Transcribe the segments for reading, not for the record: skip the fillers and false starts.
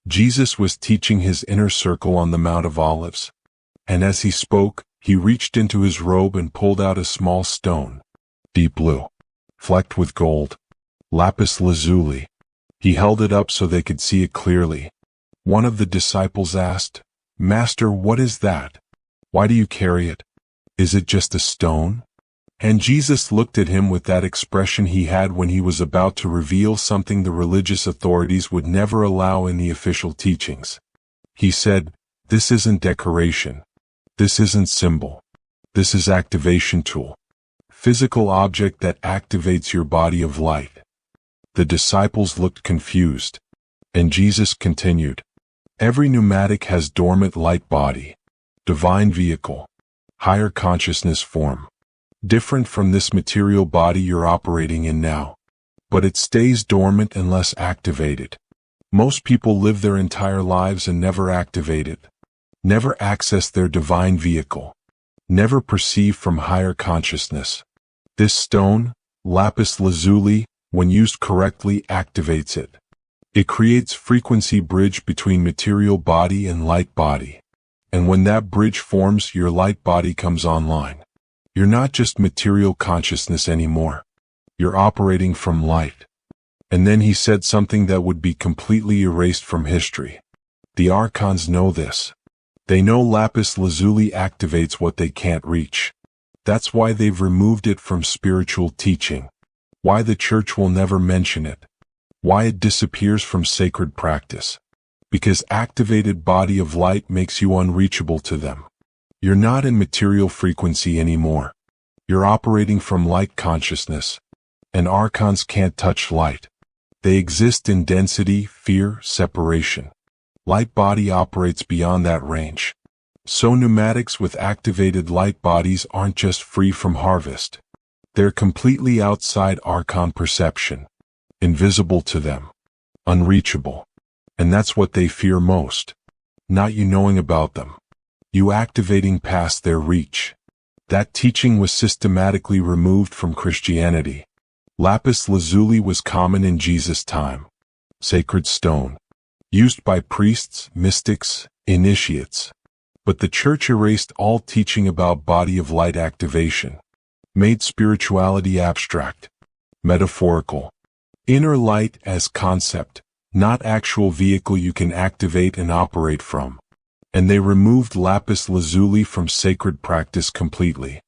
Jesus was teaching his inner circle on the Mount of Olives. And as he spoke, he reached into his robe and pulled out a small stone, deep blue, flecked with gold, lapis lazuli. He held it up so they could see it clearly. One of the disciples asked, "Master, what is that? Why do you carry it? Is it just a stone?" And Jesus looked at him with that expression he had when he was about to reveal something the religious authorities would never allow in the official teachings. He said, "This isn't decoration. This isn't symbol. This is activation tool. Physical object that activates your body of light." The disciples looked confused, and Jesus continued, "Every pneumatic has dormant light body, divine vehicle, higher consciousness form, different from this material body you're operating in now. But it stays dormant unless activated. Most people live their entire lives and never activate it, never access their divine vehicle, never perceive from higher consciousness. This stone, lapis lazuli, when used correctly, activates it. It creates frequency bridge between material body and light body. And when that bridge forms, your light body comes online. You're not just material consciousness anymore. You're operating from light." And then he said something that would be completely erased from history. The archons know this. They know lapis lazuli activates what they can't reach. That's why they've removed it from spiritual teaching. Why the church will never mention it. Why it disappears from sacred practice. Because activated body of light makes you unreachable to them. You're not in material frequency anymore. You're operating from light consciousness. And archons can't touch light. They exist in density, fear, separation. Light body operates beyond that range. So pneumatics with activated light bodies aren't just free from harvest. They're completely outside archon perception. Invisible to them. Unreachable. And that's what they fear most. Not you knowing about them. You activating past their reach. That teaching was systematically removed from Christianity. Lapis lazuli was common in Jesus' time. Sacred stone. Used by priests, mystics, initiates. But the church erased all teaching about body of light activation. Made spirituality abstract. Metaphorical. Inner light as concept, not actual vehicle you can activate and operate from. And they removed lapis lazuli from sacred practice completely.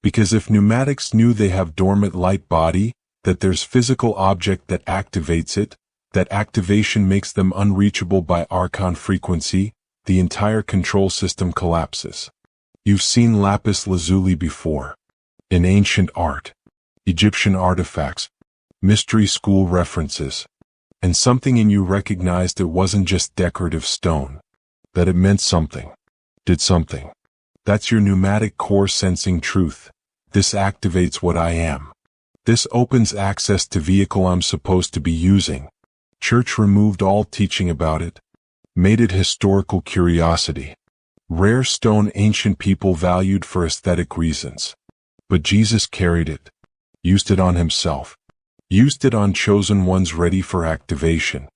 Because if pneumatics knew they have dormant light body, that there's physical object that activates it, that activation makes them unreachable by archon frequency, the entire control system collapses. You've seen lapis lazuli before. In ancient art, Egyptian artifacts, mystery school references, and something in you recognized it wasn't just decorative stone, that it meant something, did something. That's your pneumatic core sensing truth. This activates what I am. This opens access to vehicle I'm supposed to be using. Church removed all teaching about it, made it historical curiosity. Rare stone ancient people valued for aesthetic reasons. But Jesus carried it, used it on himself, used it on chosen ones ready for activation.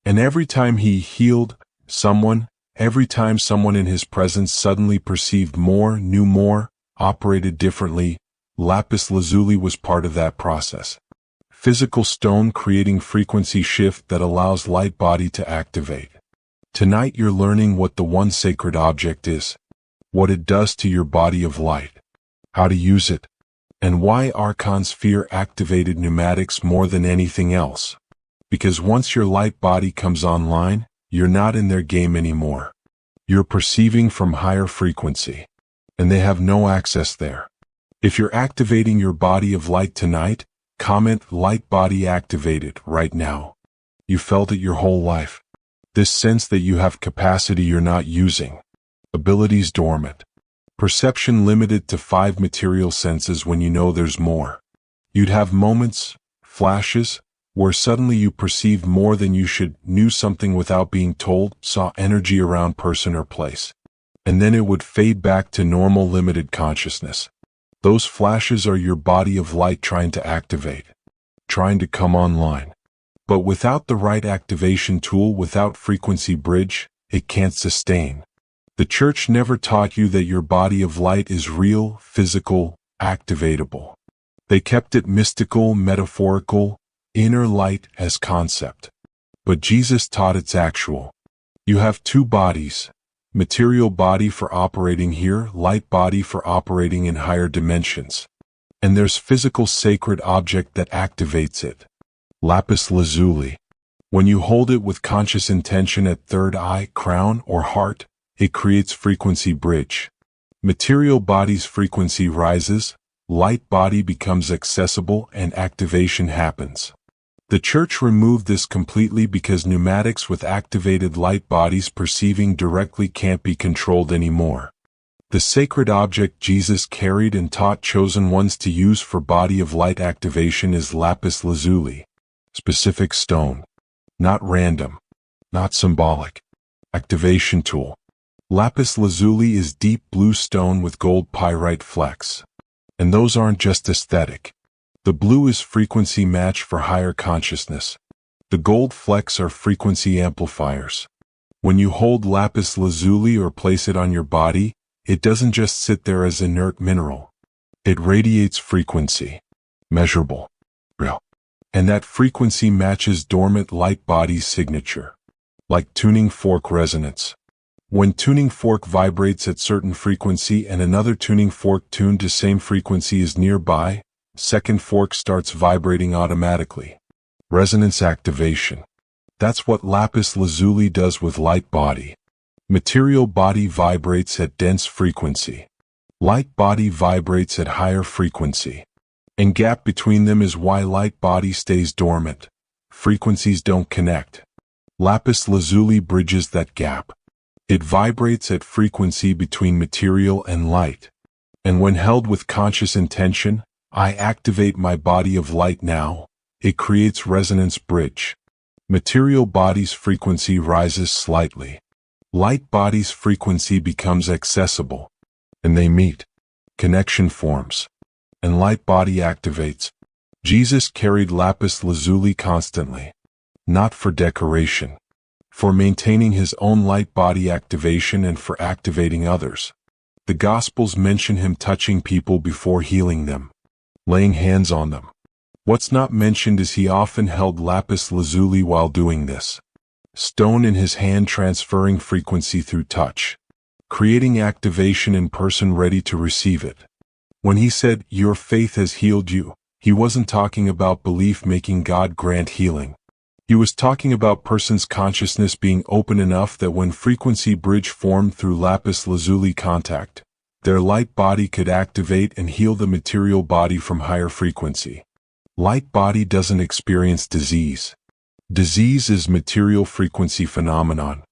And every time he healed someone, every time someone in his presence suddenly perceived more, knew more, operated differently, lapis lazuli was part of that process. Physical stone creating frequency shift that allows light body to activate. Tonight you're learning what the one sacred object is, what it does to your body of light, how to use it, and why archons fear activated pneumatics more than anything else. Because once your light body comes online, you're not in their game anymore. You're perceiving from higher frequency, and they have no access there. If you're activating your body of light tonight, comment light body activated right now. You felt it your whole life. This sense that you have capacity you're not using. Abilities dormant. Perception limited to 5 material senses when you know there's more. You'd have moments, flashes, where suddenly you perceived more than you should, knew something without being told, saw energy around person or place. And then it would fade back to normal limited consciousness. Those flashes are your body of light trying to activate, trying to come online. But without the right activation tool, without frequency bridge, it can't sustain. The church never taught you that your body of light is real, physical, activatable. They kept it mystical, metaphorical, inner light as concept. But Jesus taught it's actual. You have two bodies, material body for operating here, light body for operating in higher dimensions. And there's physical sacred object that activates it. Lapis lazuli. When you hold it with conscious intention at third eye, crown, or heart, it creates frequency bridge. Material body's frequency rises, light body becomes accessible, and activation happens. The church removed this completely because pneumatics with activated light bodies perceiving directly can't be controlled anymore. The sacred object Jesus carried and taught chosen ones to use for body of light activation is lapis lazuli. Specific stone. Not random. Not symbolic. Activation tool. Lapis lazuli is deep blue stone with gold pyrite flecks. And those aren't just aesthetic. The blue is frequency match for higher consciousness. The gold flecks are frequency amplifiers. When you hold lapis lazuli or place it on your body, it doesn't just sit there as inert mineral. It radiates frequency. Measurable. Real. And that frequency matches dormant light body's signature. Like tuning fork resonance. When tuning fork vibrates at certain frequency and another tuning fork tuned to same frequency is nearby, second fork starts vibrating automatically. Resonance activation. That's what lapis lazuli does with light body. Material body vibrates at dense frequency. Light body vibrates at higher frequency. And gap between them is why light body stays dormant. Frequencies don't connect. Lapis lazuli bridges that gap. It vibrates at frequency between material and light. And when held with conscious intention, I activate my body of light now. It creates resonance bridge. Material body's frequency rises slightly. Light body's frequency becomes accessible. And they meet. Connection forms. And light body activates. Jesus carried lapis lazuli constantly. Not for decoration. For maintaining his own light body activation and for activating others. The Gospels mention him touching people before healing them. Laying hands on them. What's not mentioned is he often held lapis lazuli while doing this. Stone in his hand transferring frequency through touch. Creating activation in person ready to receive it. When he said, "Your faith has healed you," he wasn't talking about belief making God grant healing. He was talking about person's consciousness being open enough that when frequency bridge formed through lapis lazuli contact, their light body could activate and heal the material body from higher frequency. Light body doesn't experience disease. Disease is material frequency phenomenon.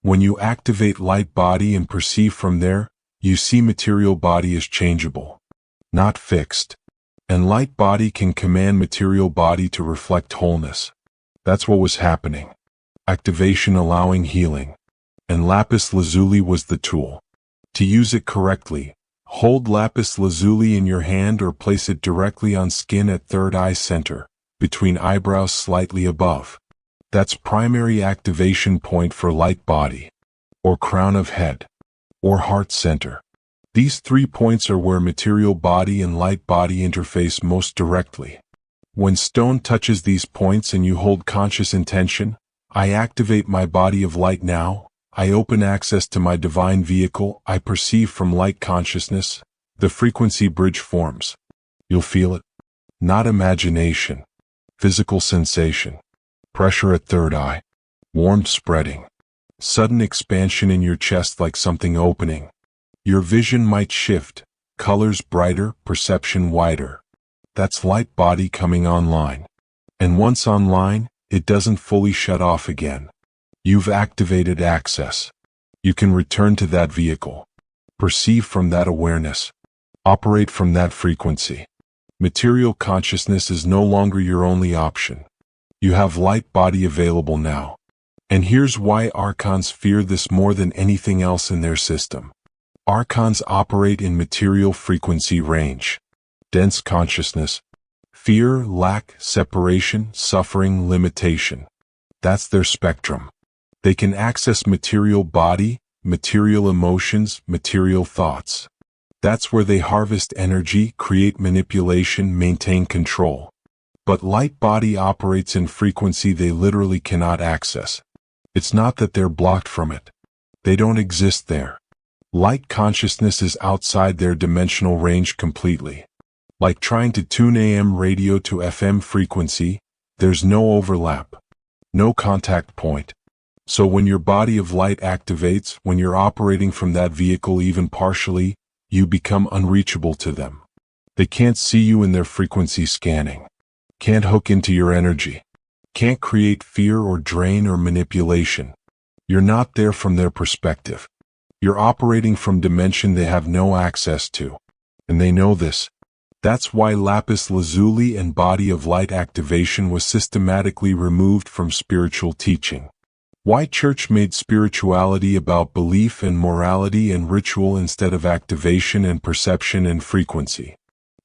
When you activate light body and perceive from there, you see material body is changeable, not fixed. And light body can command material body to reflect wholeness. That's what was happening. Activation allowing healing. And lapis lazuli was the tool. To use it correctly, hold lapis lazuli in your hand or place it directly on skin at third eye center, between eyebrows slightly above. That's primary activation point for light body, or crown of head, or heart center. These 3 points are where material body and light body interface most directly. When stone touches these points and you hold conscious intention, I activate my body of light now. I open access to my divine vehicle. I perceive from light consciousness. The frequency bridge forms. You'll feel it. Not imagination. Physical sensation. Pressure at third eye. Warmth spreading. Sudden expansion in your chest like something opening. Your vision might shift. Colors brighter, perception wider. That's light body coming online. And once online, it doesn't fully shut off again. You've activated access. You can return to that vehicle. Perceive from that awareness. Operate from that frequency. Material consciousness is no longer your only option. You have light body available now. And here's why archons fear this more than anything else in their system. Archons operate in material frequency range. Dense consciousness. fear, lack, separation, suffering, limitation. That's their spectrum. They can access material body, material emotions, material thoughts. That's where they harvest energy, create manipulation, maintain control. But light body operates in frequency they literally cannot access. It's not that they're blocked from it. They don't exist there. Light consciousness is outside their dimensional range completely. Like trying to tune AM radio to FM frequency, there's no overlap, no contact point. So when your body of light activates, when you're operating from that vehicle even partially, you become unreachable to them. They can't see you in their frequency scanning, can't hook into your energy, can't create fear or drain or manipulation. You're not there from their perspective. You're operating from dimension they have no access to. And they know this. That's why lapis lazuli and body of light activation was systematically removed from spiritual teaching. Why church made spirituality about belief and morality and ritual instead of activation and perception and frequency.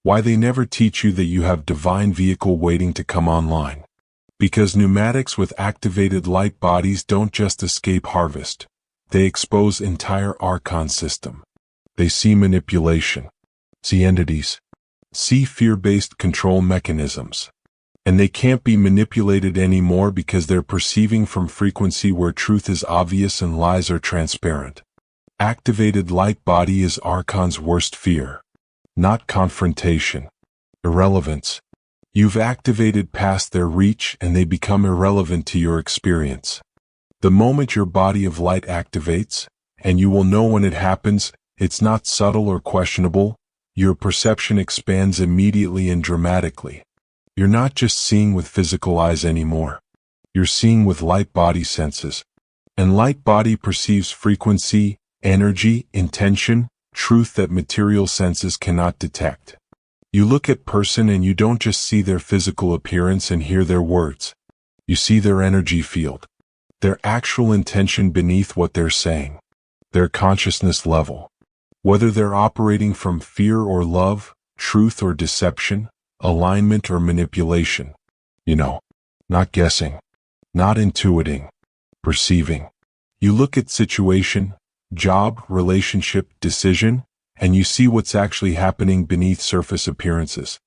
Why they never teach you that you have divine vehicle waiting to come online. Because pneumatics with activated light bodies don't just escape harvest. They expose entire archon system. They see manipulation, see entities, see fear-based control mechanisms. And they can't be manipulated anymore because they're perceiving from frequency where truth is obvious and lies are transparent. Activated light body is archon's worst fear. Not confrontation. Irrelevance. You've activated past their reach and they become irrelevant to your experience. The moment your body of light activates, and you will know when it happens, it's not subtle or questionable, your perception expands immediately and dramatically. You're not just seeing with physical eyes anymore. You're seeing with light body senses. And light body perceives frequency, energy, intention, truth that material senses cannot detect. You look at person and you don't just see their physical appearance and hear their words. You see their energy field, their actual intention beneath what they're saying, their consciousness level. Whether they're operating from fear or love, truth or deception, alignment or manipulation. Not guessing, not intuiting, perceiving. You look at situation, job, relationship, decision, and you see what's actually happening beneath surface appearances.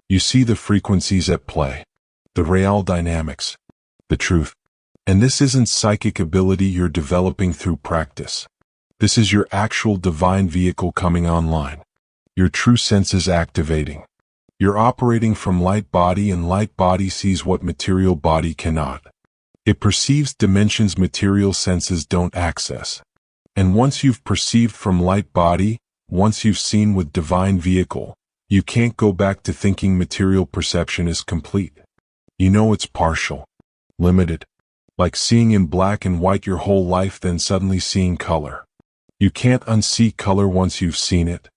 You see the frequencies at play, the real dynamics, the truth. And this isn't psychic ability you're developing through practice. This is your actual divine vehicle coming online. Your true senses activating. You're operating from light body and light body sees what material body cannot. It perceives dimensions material senses don't access. And once you've perceived from light body, once you've seen with divine vehicle, you can't go back to thinking material perception is complete. You know it's partial, limited. Like seeing in black and white your whole life then suddenly seeing color. You can't unsee color once you've seen it.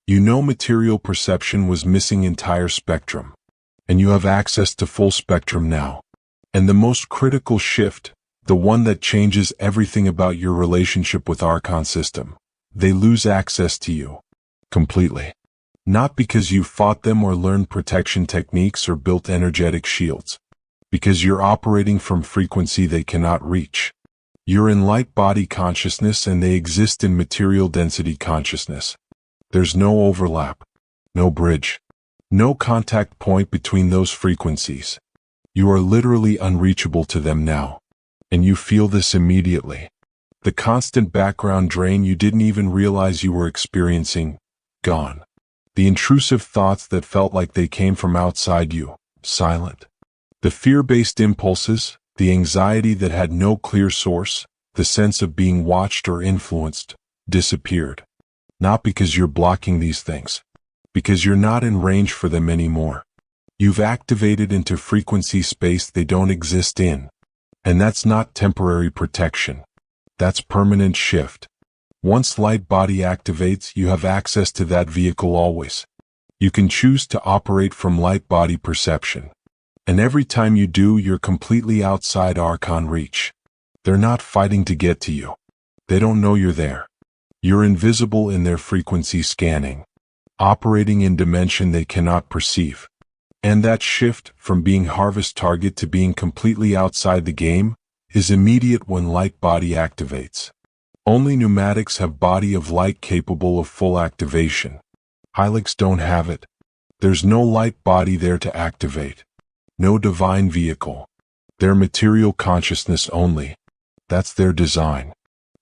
You know material perception was missing entire spectrum. And you have access to full spectrum now. And the most critical shift, the one that changes everything about your relationship with archon system, they lose access to you. Completely. Not because you fought them or learned protection techniques or built energetic shields. Because you're operating from frequency they cannot reach. You're in light body consciousness and they exist in material density consciousness. There's no overlap, no bridge, no contact point between those frequencies. You are literally unreachable to them now. And you feel this immediately. The constant background drain you didn't even realize you were experiencing, gone. The intrusive thoughts that felt like they came from outside you, silent. The fear-based impulses, the anxiety that had no clear source, the sense of being watched or influenced, disappeared. Not because you're blocking these things. Because you're not in range for them anymore. You've activated into frequency space they don't exist in. And that's not temporary protection. That's permanent shift. Once light body activates, you have access to that vehicle always. You can choose to operate from light body perception. And every time you do, you're completely outside archon reach. They're not fighting to get to you. They don't know you're there. You're invisible in their frequency scanning, operating in dimension they cannot perceive. And that shift from being harvest target to being completely outside the game is immediate when light body activates. Only pneumatics have body of light capable of full activation. Hylics don't have it. There's no light body there to activate. No divine vehicle. They're material consciousness only. That's their design.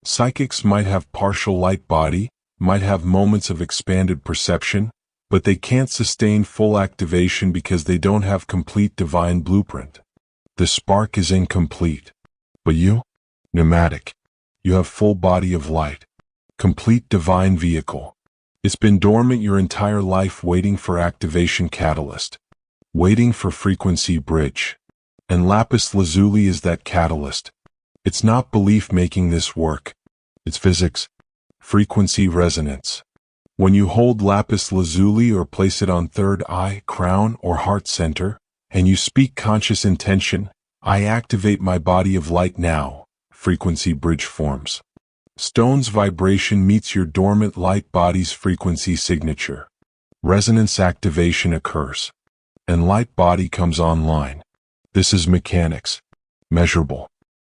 Psychics might have partial light body, might have moments of expanded perception, but they can't sustain full activation because they don't have complete divine blueprint. The spark is incomplete. But you? Pneumatic. You have full body of light. Complete divine vehicle. It's been dormant your entire life waiting for activation catalyst. Waiting for frequency bridge. And lapis lazuli is that catalyst. It's not belief making this work. It's physics. Frequency resonance. When you hold lapis lazuli or place it on third eye, crown, or heart center, and you speak conscious intention, I activate my body of light now, frequency bridge forms. Stone's vibration meets your dormant light body's frequency signature. Resonance activation occurs. And light body comes online. This is mechanics. Measurable.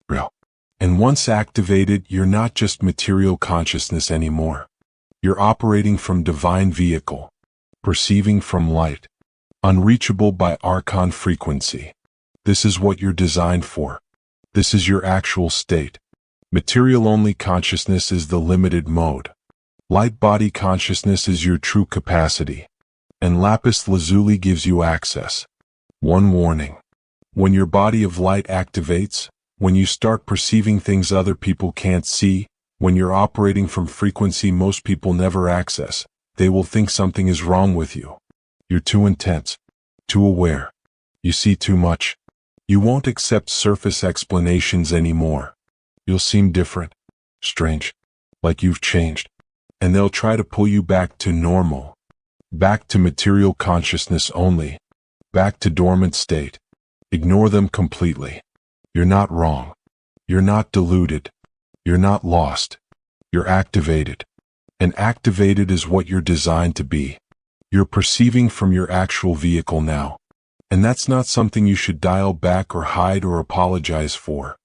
Real. And once activated, you're not just material consciousness anymore. You're operating from divine vehicle, perceiving from light, unreachable by archon frequency. This is what you're designed for. This is your actual state. Material-only consciousness is the limited mode. Light body consciousness is your true capacity. And lapis lazuli gives you access. One warning. When your body of light activates, when you start perceiving things other people can't see, when you're operating from frequency most people never access, they will think something is wrong with you. You're too intense, too aware. You see too much. You won't accept surface explanations anymore. You'll seem different, strange, like you've changed. And they'll try to pull you back to normal. Back to material consciousness only. Back to dormant state. Ignore them completely. You're not wrong. You're not deluded. You're not lost. You're activated. And activated is what you're designed to be. You're perceiving from your actual vehicle now. And that's not something you should dial back or hide or apologize for.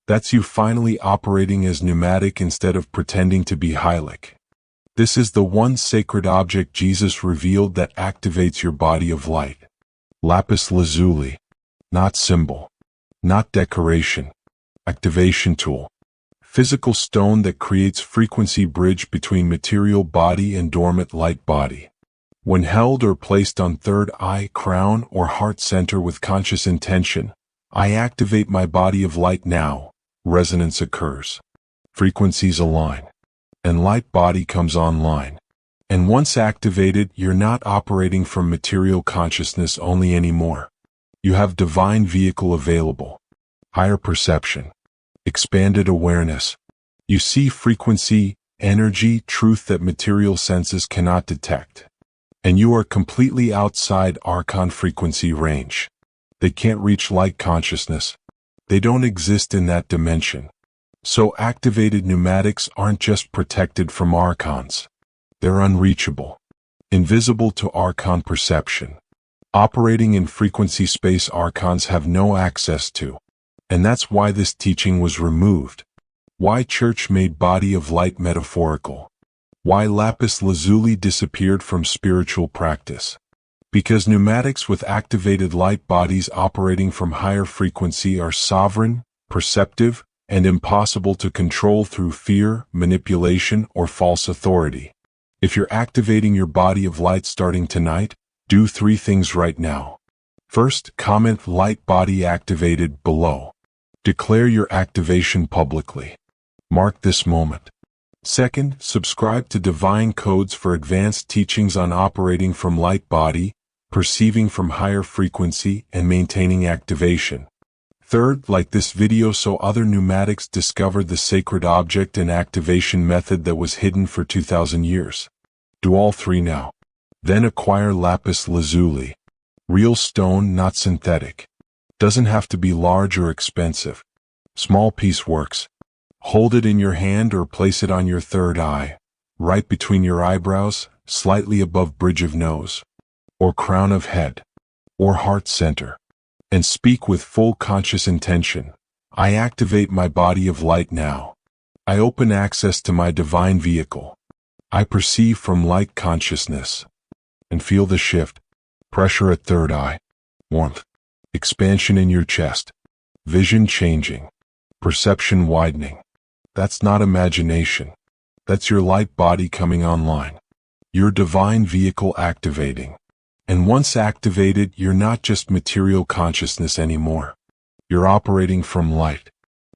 That's you finally operating as pneumatic instead of pretending to be hylic. This is the one sacred object Jesus revealed that activates your body of light. Lapis lazuli. Not symbol. Not decoration. Activation tool. Physical stone that creates frequency bridge between material body and dormant light body. When held or placed on third eye, crown, or heart center with conscious intention, I activate my body of light now. Resonance occurs. Frequencies align. And light body comes online. And once activated, you're not operating from material consciousness only anymore. You have divine vehicle available. Higher perception. Expanded awareness. You see frequency, energy, truth that material senses cannot detect. And you are completely outside archon frequency range. They can't reach light consciousness. They don't exist in that dimension. So activated pneumatics aren't just protected from archons. They're unreachable. Invisible to archon perception. Operating in frequency space archons have no access to. And that's why this teaching was removed. Why church made body of light metaphorical. Why lapis lazuli disappeared from spiritual practice. Because pneumatics with activated light bodies operating from higher frequency are sovereign, perceptive, and impossible to control through fear, manipulation, or false authority. If you're activating your body of light starting tonight, do 3 things right now. First, comment light body activated below. Declare your activation publicly. Mark this moment. Second, subscribe to Divine Codes for advanced teachings on operating from light body, perceiving from higher frequency, and maintaining activation. Third, like this video so other pneumatics discover the sacred object and activation method that was hidden for 2,000 years. Do all 3 now. Then acquire lapis lazuli. Real stone, not synthetic. Doesn't have to be large or expensive. Small piece works. Hold it in your hand or place it on your third eye, right between your eyebrows, slightly above bridge of nose, or crown of head. or heart center, and speak with full conscious intention. I activate my body of light now. I open access to my divine vehicle. I perceive from light consciousness. And feel the shift. Pressure at third eye. Warmth. Expansion in your chest. Vision changing. Perception widening. That's not imagination. That's your light body coming online. Your divine vehicle activating. And once activated, you're not just material consciousness anymore. You're operating from light.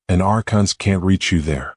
And archons can't reach you there.